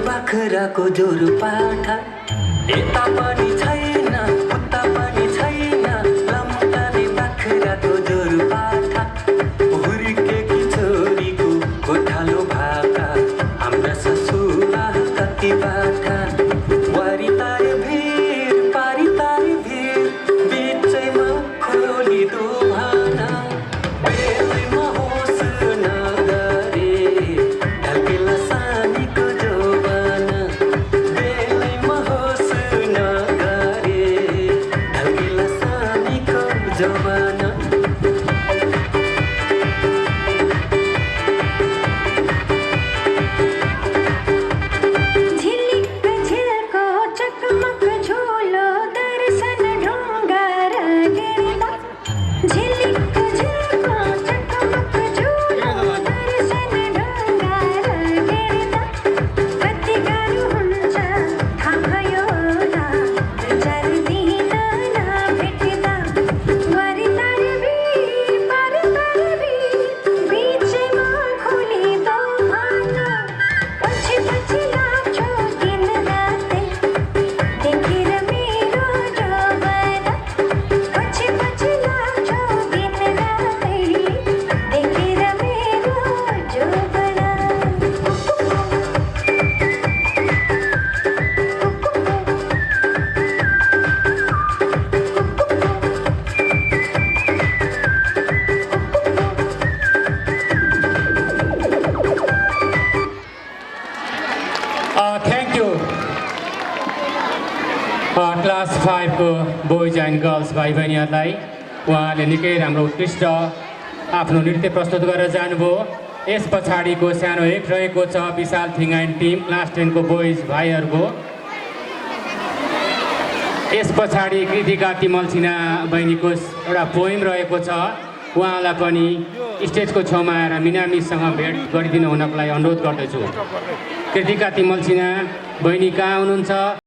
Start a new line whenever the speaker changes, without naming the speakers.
बाख्राको जोरु पाठा यता पनि छैन उता पनि छैन लम्काने बाख्राको जोरु पाठा हुर्केकी छोरीको गोठालो भाका हाम्रा ससुरा कति बाठा वारी तारे भिर पारी तारे भिर बिचैमा खोली दुभाना बेलैमा होस नगरे ढल्केला सानीको जोबाना बेलैमा होस नगरे ढल्केला सानीको जोबाना
Thank you. Class 5 को बोइज एन्ड गर्ल्स भाइ बहिनीहरूलाई उहाँले निकै राम्रो उत्कृष्ट आफ्नो नृत्य प्रस्तुत गरेर जानुभयो। यस पछाडिको सानो एक रहेको छ विशाल थिङ एन्ड टिम क्लास 10 को बोइज भाइहरूको। यस पछाडि कृतिका तिमल सिन्हा बहिनीको एउटा पोइम रहेको छ, उहाँलाई पनि स्टेजको छेउमा आएर मिनामीसँग भेट गरिदिनु हुनको लागि अनुरोध गर्दछु। कृतिका तिमल सिन्हा बहिनी कहाँ हुनुहुन्छ?